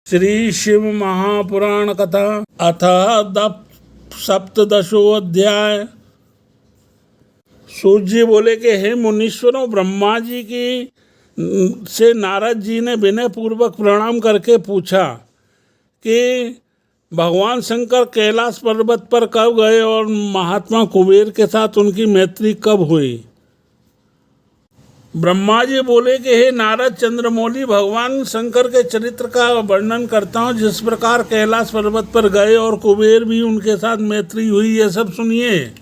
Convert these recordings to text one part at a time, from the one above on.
श्री शिव महापुराण कथा अथ सप्तदशोऽध्याय। सूत जी बोले कि हे मुनीश्वरों, ब्रह्मा जी की से नारद जी ने विनय पूर्वक प्रणाम करके पूछा कि भगवान शंकर कैलाश पर्वत पर कब गए और महात्मा कुबेर के साथ उनकी मैत्री कब हुई। ब्रह्मा जी बोले कि हे नारद, चंद्रमौली भगवान शंकर के चरित्र का वर्णन करता हूँ। जिस प्रकार कैलाश पर्वत पर गए और कुबेर भी उनके साथ मैत्री हुई, ये सब सुनिए।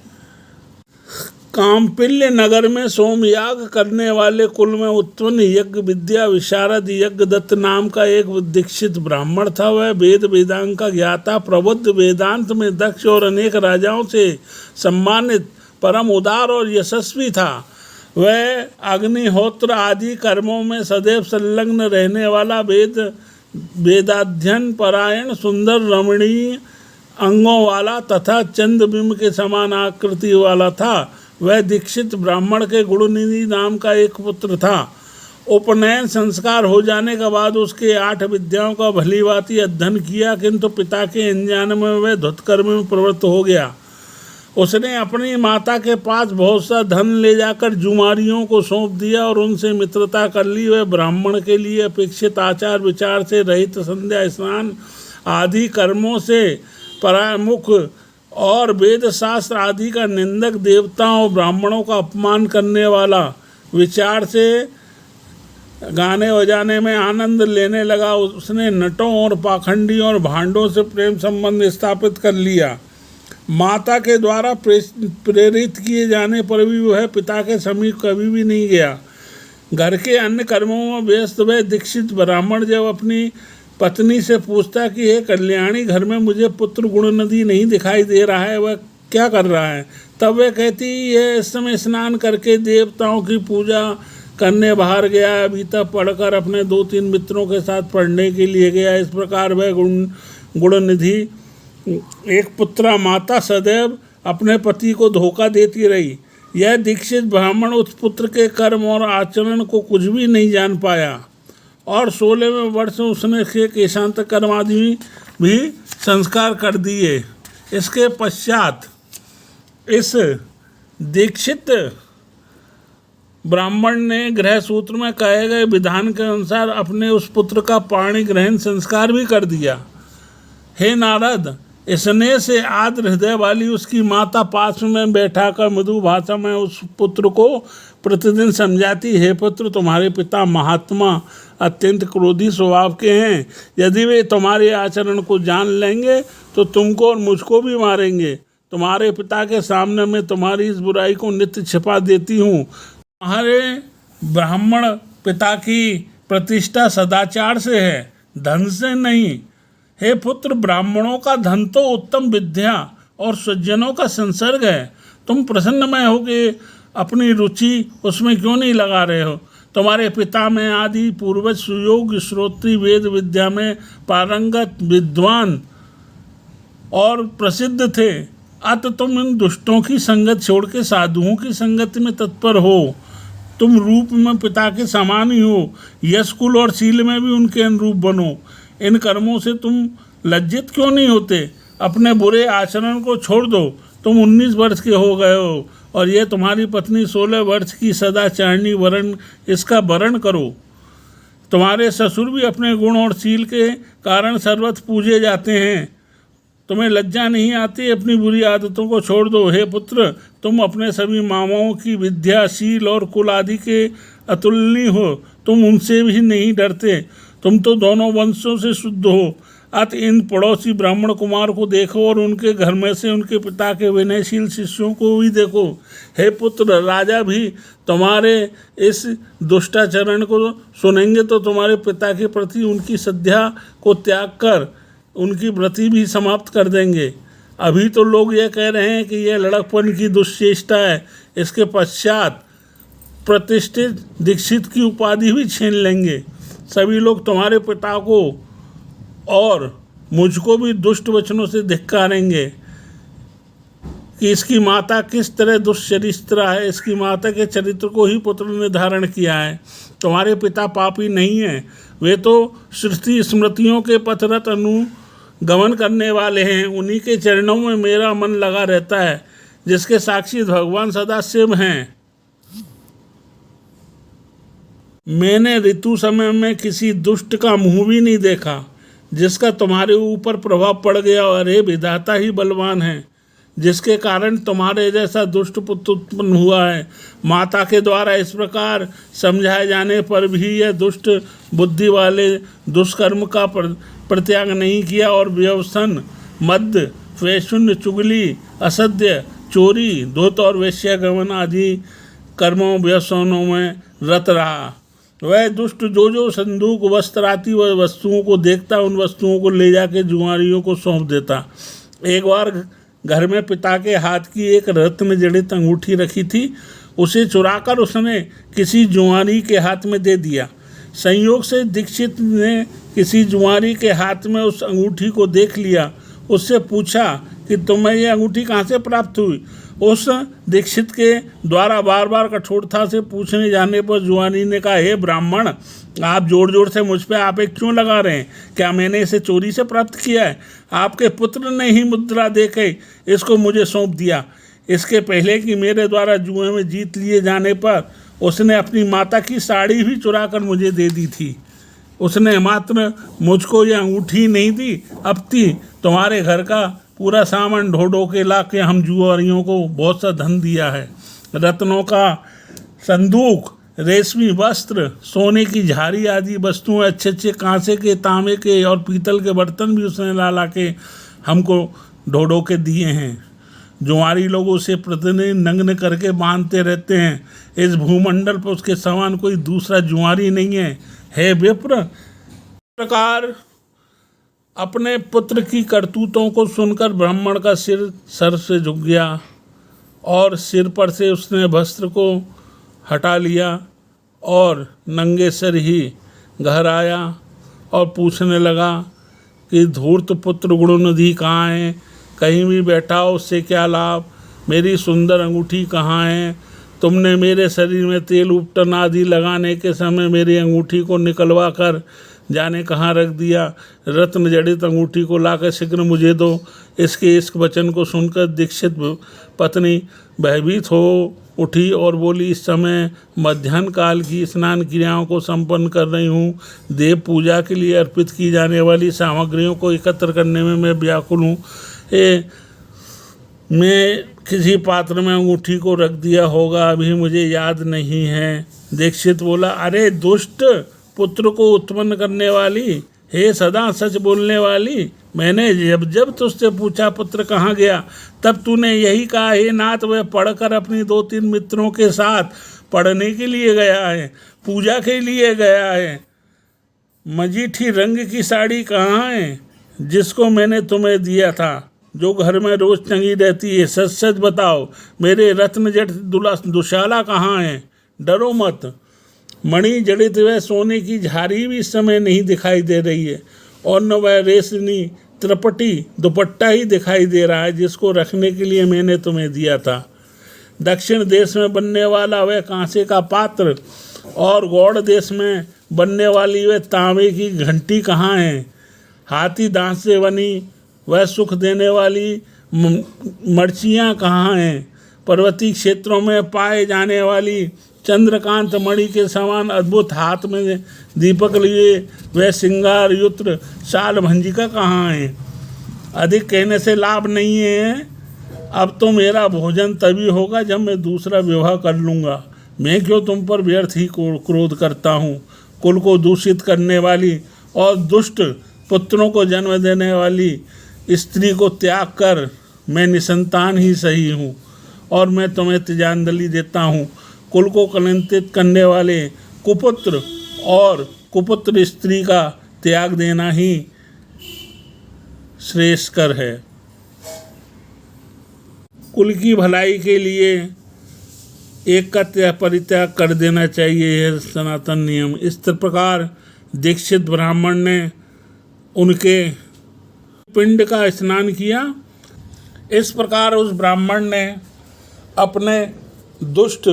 काम्पिल्य नगर में सोमयाग करने वाले कुल में उत्पन्न यज्ञ विद्या विशारद यज्ञदत्त नाम का एक दीक्षित ब्राह्मण था। वह वेद वेदांग का ज्ञाता, प्रबुद्ध, वेदांत में दक्ष और अनेक राजाओं से सम्मानित, परम उदार और यशस्वी था। वह अग्निहोत्र आदि कर्मों में सदैव संलग्न रहने वाला, वेदाध्ययन परायण, सुंदर रमणीय अंगों वाला तथा चंद्रबिंब के समान आकृति वाला था। वह दीक्षित ब्राह्मण के गुणनिधि नाम का एक पुत्र था। उपनयन संस्कार हो जाने के बाद उसके 8 विद्याओं का भलीभांति अध्ययन किया, किंतु पिता के अनजान में वह धुतकर्म में प्रवृत्त हो गया। उसने अपनी माता के पास बहुत सा धन ले जाकर जुमारियों को सौंप दिया और उनसे मित्रता कर ली। वह ब्राह्मण के लिए अपेक्षित आचार विचार से रहित, संध्या स्नान आदि कर्मों से परामुख और वेद शास्त्र आदि का निंदक, देवताओं और ब्राह्मणों का अपमान करने वाला, विचार से गाने बजाने में आनंद लेने लगा। उसने नटों और पाखंडियों और भांडों से प्रेम संबंध स्थापित कर लिया। माता के द्वारा प्रेरित किए जाने पर भी वह पिता के समीप कभी भी नहीं गया। घर के अन्य कर्मों में व्यस्त वह दीक्षित ब्राह्मण जब अपनी पत्नी से पूछता कि हे कल्याणी, घर में मुझे पुत्र गुणनिधि नहीं दिखाई दे रहा है, वह क्या कर रहा है, तब वह कहती यह इस समय स्नान करके देवताओं की पूजा करने बाहर गया है। अभी तक पढ़कर अपने 2-3 मित्रों के साथ पढ़ने के लिए गया। इस प्रकार वह गुणनिधि एक पुत्रा माता सदैव अपने पति को धोखा देती रही। यह दीक्षित ब्राह्मण उस पुत्र के कर्म और आचरण को कुछ भी नहीं जान पाया और 16वें वर्ष उसने केशांत कर्म आदि भी संस्कार कर दिए। इसके पश्चात इस दीक्षित ब्राह्मण ने गृह सूत्र में कहे गए विधान के अनुसार अपने उस पुत्र का पाणी ग्रहण संस्कार भी कर दिया। हे नारद, स्नेह से आर्द्र हृदय वाली उसकी माता पास में बैठाकर मृदु भाषा में उस पुत्र को प्रतिदिन समझाती, हे पुत्र, तुम्हारे पिता महात्मा अत्यंत क्रोधी स्वभाव के हैं। यदि वे तुम्हारे आचरण को जान लेंगे तो तुमको और मुझको भी मारेंगे। तुम्हारे पिता के सामने मैं तुम्हारी इस बुराई को नित्य छिपा देती हूँ। तुम्हारे ब्राह्मण पिता की प्रतिष्ठा सदाचार से है, धन से नहीं। हे पुत्र, ब्राह्मणों का धन तो उत्तम विद्या और सज्जनों का संसर्ग है। तुम प्रसन्नमय हो कि अपनी रुचि उसमें क्यों नहीं लगा रहे हो। तुम्हारे पिता में आदि पूर्वज सुयोग्य, श्रोत्री, वेद विद्या में पारंगत, विद्वान और प्रसिद्ध थे। अत तुम इन दुष्टों की संगत छोड़ के साधुओं की संगति में तत्पर हो। तुम रूप में पिता के समान ही हो, यश, कुल और शील में भी उनके अनुरूप बनो। इन कर्मों से तुम लज्जित क्यों नहीं होते। अपने बुरे आचरण को छोड़ दो। तुम 19 वर्ष के हो गए हो और यह तुम्हारी पत्नी 16 वर्ष की सदाचारणी वरण, इसका वरण करो। तुम्हारे ससुर भी अपने गुण और शील के कारण सर्वत्र पूजे जाते हैं। तुम्हें लज्जा नहीं आती, अपनी बुरी आदतों को छोड़ दो। हे पुत्र, तुम अपने सभी मामाओं की विद्या, शील और कुल आदि के अतुलनीय हो। तुम उनसे भी नहीं डरते। तुम तो दोनों वंशों से शुद्ध हो। अत इन पड़ोसी ब्राह्मण कुमार को देखो और उनके घर में से उनके पिता के विनयशील शिष्यों को भी देखो। हे पुत्र, राजा भी तुम्हारे इस दुष्टाचरण को सुनेंगे तो तुम्हारे पिता के प्रति उनकी श्रद्धा को त्याग कर उनकी व्रति भी समाप्त कर देंगे। अभी तो लोग यह कह रहे हैं कि यह लड़कपन की दुश्चेष्टा है। इसके पश्चात प्रतिष्ठित दीक्षित की उपाधि भी छीन लेंगे। सभी लोग तुम्हारे पिता को और मुझको भी दुष्ट वचनों से धिक्कारेंगे कि इसकी माता किस तरह दुष्चरित्रा है। इसकी माता के चरित्र को ही पुत्र ने धारण किया है। तुम्हारे पिता पापी नहीं हैं, वे तो श्रुति स्मृतियों के पथरत अनुगमन करने वाले हैं। उन्हीं के चरणों में मेरा मन लगा रहता है, जिसके साक्षी भगवान सदा शिव हैं। मैंने ऋतु समय में किसी दुष्ट का मुंह भी नहीं देखा, जिसका तुम्हारे ऊपर प्रभाव पड़ गया। और हे विधाता ही बलवान है, जिसके कारण तुम्हारे जैसा दुष्ट पुत्र उत्पन्न हुआ है। माता के द्वारा इस प्रकार समझाए जाने पर भी यह दुष्ट बुद्धि वाले दुष्कर्म का परित्याग नहीं किया और व्यसन, मद्य, वैशुन्य, चुगली, असत्य, चोरी, धूर्त और वेश्यागमन आदि कर्मों व्यसनों में रत रहा। वह दुष्ट जो संदूक वस्त्र आदि व वस्तुओं को देखता, उन वस्तुओं को ले जाके जुआरियों को सौंप देता। एक बार घर में पिता के हाथ की एक रत्न जड़ित अंगूठी रखी थी, उसे चुराकर उसने किसी जुआरी के हाथ में दे दिया। संयोग से दीक्षित ने किसी जुआरी के हाथ में उस अंगूठी को देख लिया। उससे पूछा कि तुम्हें यह अंगूठी कहाँ से प्राप्त हुई। उस दीक्षित के द्वारा बार बार कठोरता से पूछने जाने पर जुआनी ने कहा, हे ब्राह्मण, आप जोर जोर से मुझ पे आपे क्यों लगा रहे हैं? क्या मैंने इसे चोरी से प्राप्त किया है? आपके पुत्र ने ही मुद्रा देके इसको मुझे सौंप दिया। इसके पहले कि मेरे द्वारा जुए में जीत लिए जाने पर उसने अपनी माता की साड़ी भी चुरा कर मुझे दे दी थी। उसने मात्र मुझको यह अंगूठी नहीं दी, अब तुम्हारे घर का पूरा सामान ढो के ला के हम जुआरियों को बहुत सा धन दिया है। रत्नों का संदूक, रेशमी वस्त्र, सोने की झारी आदि वस्तुएं, अच्छे अच्छे कांसे के, तांबे के और पीतल के बर्तन भी उसने ला के हमको ढो के दिए हैं। जुआरी लोग उसे प्रतिदिन नग्न करके बांधते रहते हैं। इस भूमंडल पर उसके समान कोई दूसरा जुआरी नहीं है। हे विप्र, प्रकार अपने पुत्र की करतूतों को सुनकर ब्राह्मण का सिर सर से झुक गया और सिर पर से उसने वस्त्र को हटा लिया और नंगे सिर ही घर आया और पूछने लगा कि धूर्त पुत्र गुणनिधि कहाँ है? कहीं भी बैठा हो उससे क्या लाभ? मेरी सुंदर अंगूठी कहाँ है? तुमने मेरे शरीर में तेल उपटन आदि लगाने के समय मेरी अंगूठी को निकलवा कर जाने कहाँ रख दिया। रत्न जड़ित अंगूठी को लाकर शीघ्र मुझे दो। इसके इस वचन को सुनकर दीक्षित पत्नी भयभीत हो उठी और बोली, इस समय मध्याह्न काल की स्नान क्रियाओं को संपन्न कर रही हूँ। देव पूजा के लिए अर्पित की जाने वाली सामग्रियों को एकत्र करने में मैं व्याकुल हूँ। मैं किसी पात्र में अंगूठी को रख दिया होगा, अभी मुझे याद नहीं है। दीक्षित बोला, अरे दुष्ट, पुत्र को उत्पन्न करने वाली, हे सदा सच बोलने वाली, मैंने जब जब तुझसे पूछा पुत्र कहाँ गया, तब तूने यही कहा, हे नाथ, वह पढ़कर अपनी 2-3 मित्रों के साथ पढ़ने के लिए गया है, पूजा के लिए गया है। मजीठी रंग की साड़ी कहाँ है जिसको मैंने तुम्हें दिया था, जो घर में रोज टंगी रहती है? सच सच बताओ, मेरे रत्न जड़ित दुशाला कहाँ है? डरो मत। मणि जड़ित वह सोने की झारी भी इस समय नहीं दिखाई दे रही है और न वह रेशमी त्रिपटी दुपट्टा ही दिखाई दे रहा है जिसको रखने के लिए मैंने तुम्हें दिया था। दक्षिण देश में बनने वाला वह कांसे का पात्र और गौड़ देश में बनने वाली वह तांबे की घंटी कहाँ है? हाथी दांत से बनी वह सुख देने वाली मर्चियाँ कहाँ हैं? पर्वतीय क्षेत्रों में पाए जाने वाली चंद्रकांत मणि के समान अद्भुत हाथ में दीपक लिए वह सिंगार युत्र शाल भंजिका कहाँ है? अधिक कहने से लाभ नहीं है। अब तो मेरा भोजन तभी होगा जब मैं दूसरा विवाह कर लूँगा। मैं क्यों तुम पर व्यर्थ ही क्रोध करता हूँ? कुल को दूषित करने वाली और दुष्ट पुत्रों को जन्म देने वाली स्त्री को त्याग कर मैं निसंतान ही सही हूँ और मैं तुम्हें तिजांजलि देता हूँ। कुल को कलंकित करने वाले कुपुत्र और कुपुत्र स्त्री का त्याग देना ही श्रेयस्कर है। कुल की भलाई के लिए एक का परित्याग कर देना चाहिए, यह सनातन नियम। इस प्रकार दीक्षित ब्राह्मण ने उनके पिंड का स्नान किया। इस प्रकार उस ब्राह्मण ने अपने दुष्ट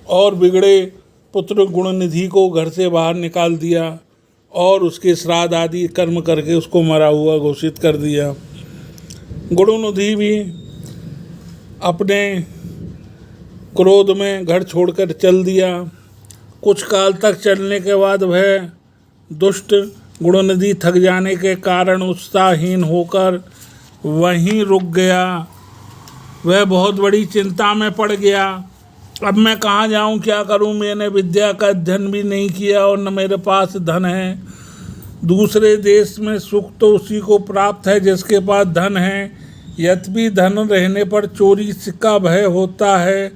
और बिगड़े पुत्र गुणनिधि को घर से बाहर निकाल दिया और उसके श्राद्ध आदि कर्म करके उसको मरा हुआ घोषित कर दिया। गुणनिधि भी अपने क्रोध में घर छोड़कर चल दिया। कुछ काल तक चलने के बाद वह दुष्ट गुणनिधि थक जाने के कारण उत्साहहीन होकर वहीं रुक गया। वह बहुत बड़ी चिंता में पड़ गया। अब मैं कहाँ जाऊँ, क्या करूँ? मैंने विद्या का अध्ययन भी नहीं किया और न मेरे पास धन है। दूसरे देश में सुख तो उसी को प्राप्त है जिसके पास धन है। यद्यपि धन रहने पर चोरी का भय होता है,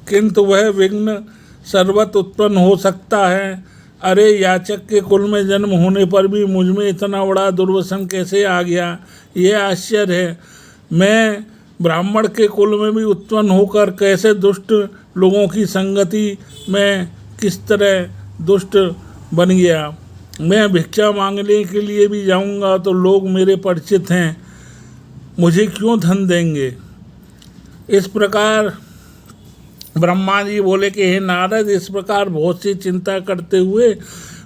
किंतु वह विघ्न सर्वत्र उत्पन्न हो सकता है। अरे, याचक के कुल में जन्म होने पर भी मुझ में इतना बड़ा दुर्व्यसन कैसे आ गया, यह आश्चर्य है। मैं ब्राह्मण के कुल में भी उत्पन्न होकर कैसे दुष्ट लोगों की संगति में किस तरह दुष्ट बन गया। मैं भिक्षा मांगने के लिए भी जाऊंगा तो लोग मेरे परिचित हैं, मुझे क्यों धन देंगे। इस प्रकार ब्रह्मा जी बोले कि हे नारद, इस प्रकार बहुत सी चिंता करते हुए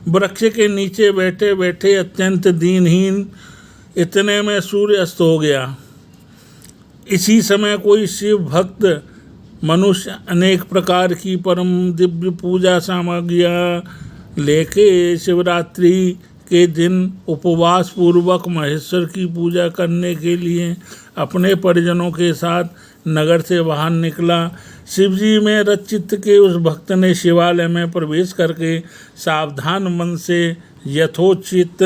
वृक्ष के नीचे बैठे बैठे अत्यंत दीनहीन इतने में सूर्य अस्त हो गया। इसी समय कोई शिव भक्त मनुष्य अनेक प्रकार की परम दिव्य पूजा सामग्रियाँ लेके शिवरात्रि के दिन उपवास पूर्वक महेश्वर की पूजा करने के लिए अपने परिजनों के साथ नगर से बाहर निकला। शिवजी में रचित के उस भक्त ने शिवालय में प्रवेश करके सावधान मन से यथोचित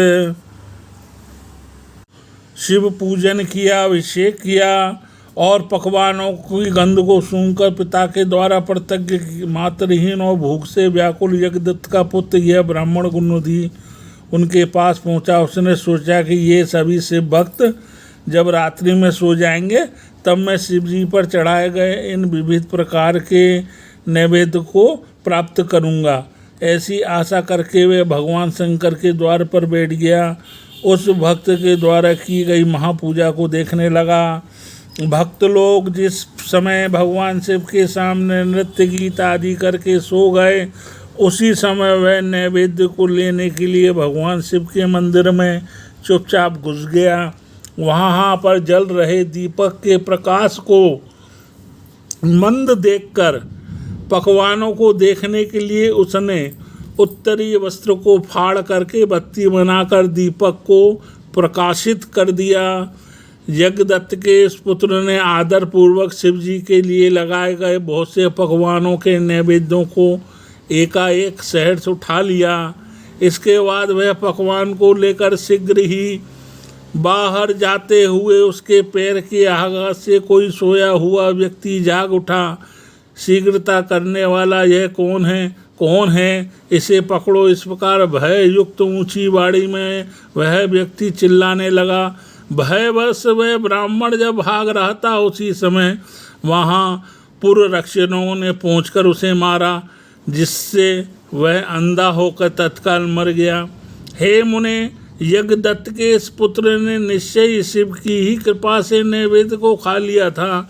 शिव पूजन किया, अभिषेक किया और पकवानों की गंध को सूंघकर पिता के द्वारा प्रतिज्ञ मातृहीन और भूख से व्याकुल यज्ञदत्त का पुत्र यह ब्राह्मण गुणनिधि उनके पास पहुंचा। उसने सोचा कि ये सभी शिव भक्त जब रात्रि में सो जाएंगे तब मैं शिव जी पर चढ़ाए गए इन विविध प्रकार के नैवेद्य को प्राप्त करूंगा। ऐसी आशा करके वे भगवान शंकर के द्वार पर बैठ गया। उस भक्त के द्वारा की गई महापूजा को देखने लगा। भक्त लोग जिस समय भगवान शिव के सामने नृत्य गीत आदि करके सो गए, उसी समय वह नैवेद्य को लेने के लिए भगवान शिव के मंदिर में चुपचाप घुस गया। वहाँ पर जल रहे दीपक के प्रकाश को मंद देखकर पकवानों को देखने के लिए उसने उत्तरीय वस्त्र को फाड़ करके बत्ती बनाकर दीपक को प्रकाशित कर दिया। यज्ञदत्त के इस पुत्र ने आदर पूर्वक शिव जी के लिए लगाए गए बहुत से पकवानों के नैवेद्यों को एकाएक शहर से उठा लिया। इसके बाद वह पकवान को लेकर शीघ्र ही बाहर जाते हुए उसके पैर के आघात से कोई सोया हुआ व्यक्ति जाग उठा। शीघ्रता करने वाला यह कौन है, इसे पकड़ो। इस प्रकार भय युक्त ऊंची बाड़ी में वह व्यक्ति चिल्लाने लगा। भयवश वह ब्राह्मण जब भाग रहा था, उसी समय वहाँ पूर्व रक्षकों ने पहुंचकर उसे मारा, जिससे वह अंधा होकर तत्काल मर गया। हे मुने, यज्ञदत्त के इस पुत्र ने निश्चय शिव की ही कृपा से नैवेद्य को खा लिया था,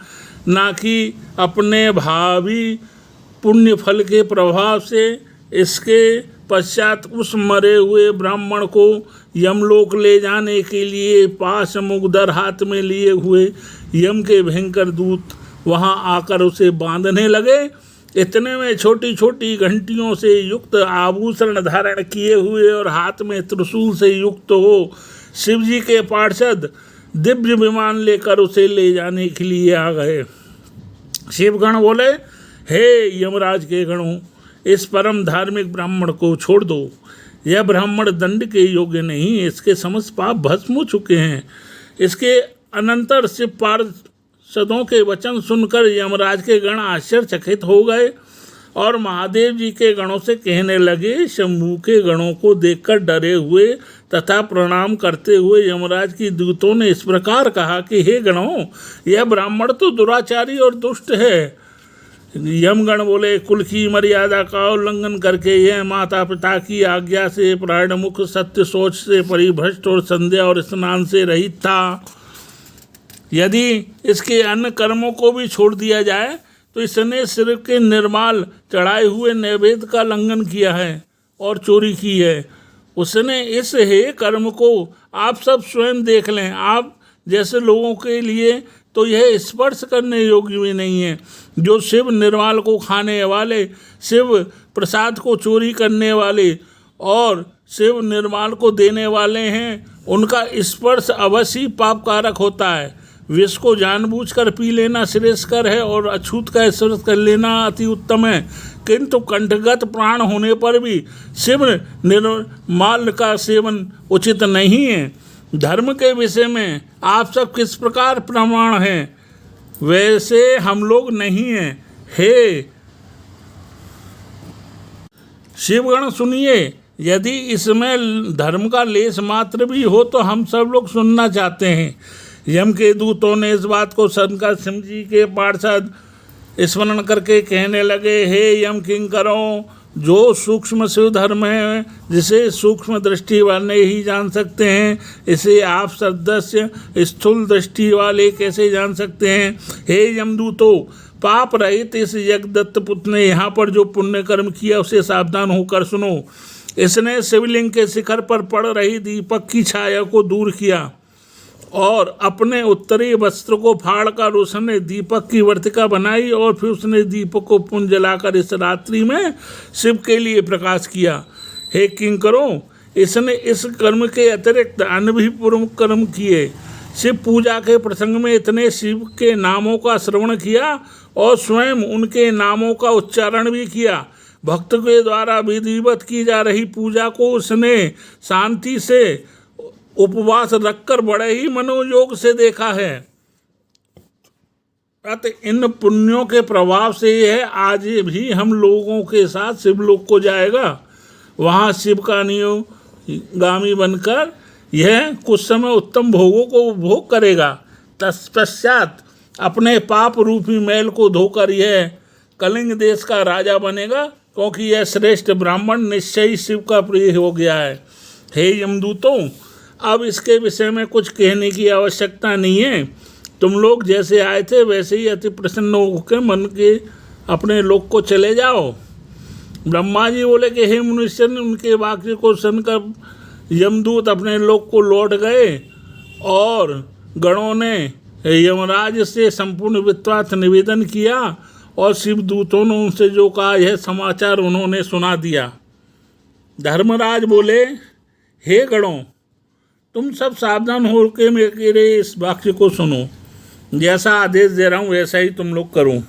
ना कि अपने भावी पुण्य फल के प्रभाव से। इसके पश्चात उस मरे हुए ब्राह्मण को यमलोक ले जाने के लिए पाश मुगदर हाथ में लिए हुए यम के भयंकर दूत वहां आकर उसे बांधने लगे। इतने में छोटी छोटी घंटियों से युक्त आभूषण धारण किए हुए और हाथ में त्रिशूल से युक्त हो शिवजी के पार्षद दिव्य विमान लेकर उसे ले जाने के लिए आ गए। शिवगण बोले, हे यमराज के गणों, इस परम धार्मिक ब्राह्मण को छोड़ दो। यह ब्राह्मण दंड के योग्य नहीं, इसके समस्त पाप भस्म हो चुके हैं। इसके अनंतर शिव पार्षदों के वचन सुनकर यमराज के गण आश्चर्यचकित हो गए और महादेव जी के गणों से कहने लगे। शंभू के गणों को देखकर डरे हुए तथा प्रणाम करते हुए यमराज की दूतों ने इस प्रकार कहा कि हे गणों, यह ब्राह्मण तो दुराचारी और दुष्ट है। यमगण बोले, कुल की मर्यादा का उल्लंघन करके यह माता पिता की आज्ञा से प्राणमुख सत्य सोच से परिभ्रष्ट और संध्या और स्नान से रहित था। यदि इसके अन्य कर्मों को भी छोड़ दिया जाए तो इसने सिर के निर्माल चढ़ाए हुए नैवेद्य का उल्लंघन किया है और चोरी की है। उसने इस हे कर्म को आप सब स्वयं देख लें, आप जैसे लोगों के लिए तो यह स्पर्श करने योग्य भी नहीं है। जो शिव निर्माल को खाने वाले, शिव प्रसाद को चोरी करने वाले और शिव निर्माल को देने वाले हैं, उनका स्पर्श अवश्य पापकारक होता है। विष को जानबूझकर पी लेना श्रेयस्कर है और अछूत का स्पर्श कर लेना अति उत्तम है, किंतु कंठगत प्राण होने पर भी शिव निर्माल का सेवन उचित नहीं है। धर्म के विषय में आप सब किस प्रकार प्रमाण हैं, वैसे हम लोग नहीं हैं। हे शिवगण सुनिए, यदि इसमें धर्म का लेश मात्र भी हो तो हम सब लोग सुनना चाहते हैं। यम के दूतों ने इस बात को शंकर सिंह जी के पार्षद स्मरण करके कहने लगे, हे यम किंकरों, जो सूक्ष्म शिव धर्म है जिसे सूक्ष्म दृष्टि वाले ही जान सकते हैं, इसे आप सदस्य स्थूल दृष्टि वाले कैसे जान सकते हैं। हे यमदूतों, पाप रहित इस यज्ञदत्त पुत्र ने यहाँ पर जो पुण्य कर्म किया उसे सावधान होकर सुनो। इसने शिवलिंग के शिखर पर पड़ रही दीपक की छाया को दूर किया और अपने उत्तरी वस्त्र को फाड़कर उसने दीपक की वर्तिका बनाई और फिर उसने दीपक को पुंज जलाकर इस रात्रि में शिव के लिए प्रकाश किया। हे किंकरों, इसने इस कर्म के अतिरिक्त अन्य भी पूर्व कर्म किए। शिव पूजा के प्रसंग में इतने शिव के नामों का श्रवण किया और स्वयं उनके नामों का उच्चारण भी किया। भक्त के द्वारा विधिवत की जा रही पूजा को उसने शांति से उपवास रखकर बड़े ही मनोयोग से देखा है। अतः इन पुण्यों के प्रभाव से यह आज भी हम लोगों के साथ शिवलोक को जाएगा। वहाँ शिव का नियोगामी बनकर यह कुछ समय उत्तम भोगों को उपभोग करेगा। तत्पश्चात अपने पाप रूपी मैल को धोकर यह कलिंग देश का राजा बनेगा, क्योंकि यह श्रेष्ठ ब्राह्मण निश्चय ही शिव का प्रिय हो गया है। हे यमदूतों, अब इसके विषय में कुछ कहने की आवश्यकता नहीं है। तुम लोग जैसे आए थे वैसे ही अति प्रसन्न होकर मन के अपने लोक को चले जाओ। ब्रह्मा जी बोले कि हे मनुष्य, उनके वाक्य को सुनकर यमदूत अपने लोक को लौट गए और गणों ने यमराज से संपूर्ण वित्वार्थ निवेदन किया और शिवदूतों ने उनसे जो कहा यह समाचार उन्होंने सुना दिया। धर्मराज बोले, हे गणों, तुम सब सावधान हो के मेरे इस वाक्य को सुनो। जैसा आदेश दे रहा हूँ वैसा ही तुम लोग करो।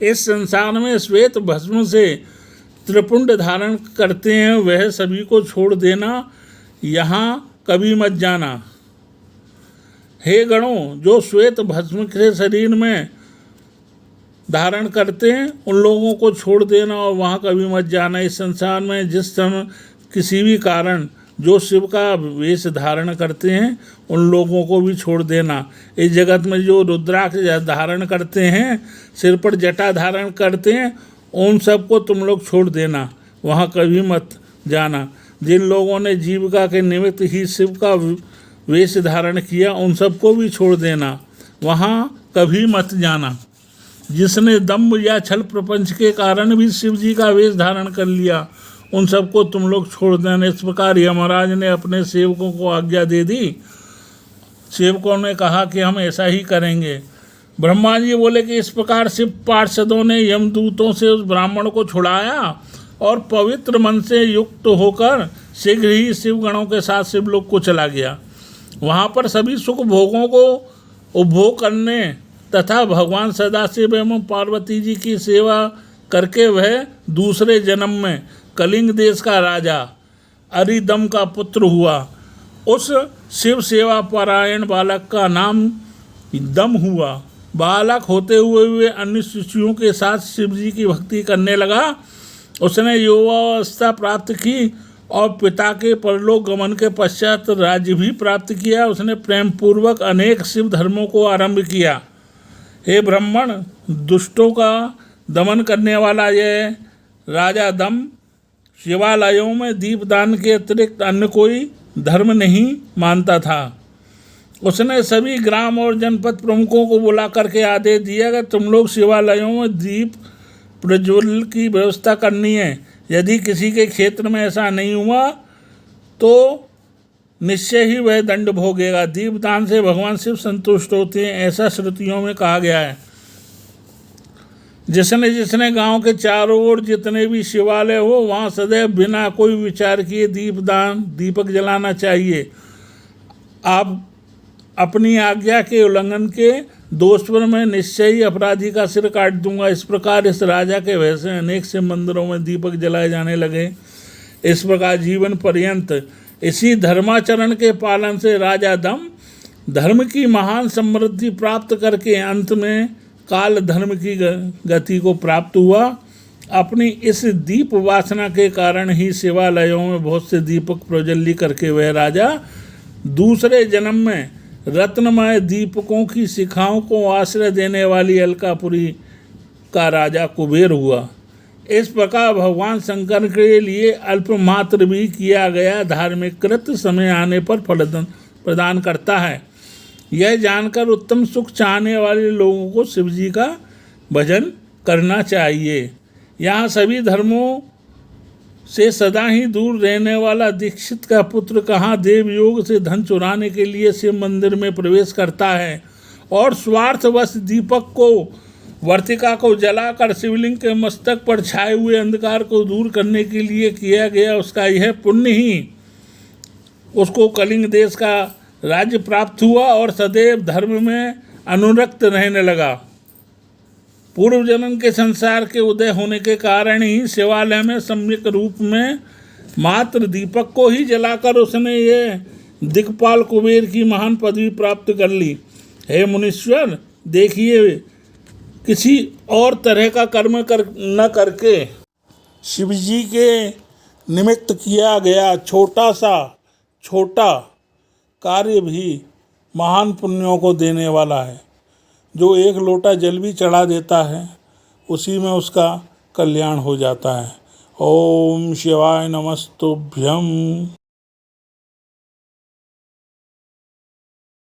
इस संसार में श्वेत भस्म से त्रिपुंड धारण करते हैं, वह सभी को छोड़ देना, यहाँ कभी मत जाना। हे गणों, जो श्वेत भस्म के शरीर में धारण करते हैं उन लोगों को छोड़ देना और वहाँ कभी मत जाना। इस संसार में जिस समय किसी भी कारण जो शिव का वेश धारण करते हैं उन लोगों को भी छोड़ देना। इस जगत में जो रुद्राक्ष धारण करते हैं, सिर पर जटा धारण करते हैं, उन सबको तुम लोग छोड़ देना, वहाँ कभी मत जाना। जिन लोगों ने जीविका के निमित्त ही शिव का वेश धारण किया उन सबको भी छोड़ देना, वहाँ कभी मत जाना। जिसने दम्भ या छल प्रपंच के कारण भी शिव जी का वेश धारण कर लिया उन सबको तुम लोग छोड़ देना। इस प्रकार यमराज ने अपने सेवकों को आज्ञा दे दी। सेवकों ने कहा कि हम ऐसा ही करेंगे। ब्रह्मा जी बोले कि इस प्रकार शिव पार्षदों ने यमदूतों से उस ब्राह्मण को छुड़ाया और पवित्र मन से युक्त होकर शीघ्र ही शिवगणों के साथ शिवलोक को चला गया। वहाँ पर सभी सुख भोगों को उपभोग करने तथा भगवान सदाशिव एवं पार्वती जी की सेवा करके वह दूसरे जन्म में कलिंग देश का राजा अरिदम का पुत्र हुआ। उस शिव सेवा परायण बालक का नाम दम हुआ। बालक होते हुए अन्य शिष्यों के साथ शिव जी की भक्ति करने लगा। उसने युवावस्था प्राप्त की और पिता के परलोक गमन के पश्चात राज्य भी प्राप्त किया। उसने प्रेम पूर्वक अनेक शिव धर्मों को आरंभ किया। हे ब्राह्मण, दुष्टों का दमन करने वाला यह राजा दम शिवालयों में दीपदान के अतिरिक्त अन्य कोई धर्म नहीं मानता था। उसने सभी ग्राम और जनपद प्रमुखों को बुला करके आदेश दिया कि तुम लोग शिवालयों में दीप प्रज्वल की व्यवस्था करनी है। यदि किसी के क्षेत्र में ऐसा नहीं हुआ तो निश्चय ही वह दंड भोगेगा। दीपदान से भगवान शिव संतुष्ट होते हैं, ऐसा श्रुतियों में कहा गया है। जिसने जिसने गांव के चारों ओर जितने भी शिवालय हो वहाँ सदैव बिना कोई विचार किए दीपक जलाना चाहिए। आप अपनी आज्ञा के उल्लंघन के दोष पर मैं निश्चय ही अपराधी का सिर काट दूंगा। इस प्रकार इस राजा के वैसे अनेक से मंदिरों में दीपक जलाए जाने लगे। इस प्रकार जीवन पर्यंत इसी धर्माचरण के पालन से राजा धर्म की महान समृद्धि प्राप्त करके अंत में काल धर्म की गति को प्राप्त हुआ। अपनी इस दीप वासना के कारण ही शिवालयों में बहुत से दीपक प्रज्वल्ली करके वह राजा दूसरे जन्म में रत्नमय दीपकों की शिखाओं को आश्रय देने वाली अलकापुरी का राजा कुबेर हुआ। इस प्रकार भगवान शंकर के लिए अल्पमात्र भी किया गया धार्मिक कृत्य समय आने पर फल प्रदान करता है। यह जानकर उत्तम सुख चाहने वाले लोगों को शिव जी का भजन करना चाहिए। यहाँ सभी धर्मों से सदा ही दूर रहने वाला दीक्षित का पुत्र कहाँ देव योग से धन चुराने के लिए शिव मंदिर में प्रवेश करता है और स्वार्थवश दीपक को वर्तिका को जलाकर शिवलिंग के मस्तक पर छाए हुए अंधकार को दूर करने के लिए किया गया, उसका यह पुण्य ही उसको कलिंग देश का राज्य प्राप्त हुआ और सदैव धर्म में अनुरक्त रहने लगा। पूर्व जन्म के संसार के उदय होने के कारण ही शिवालय में सम्यक रूप में मात्र दीपक को ही जलाकर उसने ये दिक्पाल कुबेर की महान पदवी प्राप्त कर ली। हे मुनीश्वर, देखिए किसी और तरह का कर्म न करके शिवजी के निमित्त किया गया छोटा कार्य भी महान पुण्यों को देने वाला है। जो एक लोटा जल भी चढ़ा देता है उसी में उसका कल्याण हो जाता है। ओम शिवाय नमस्तुभ्यम।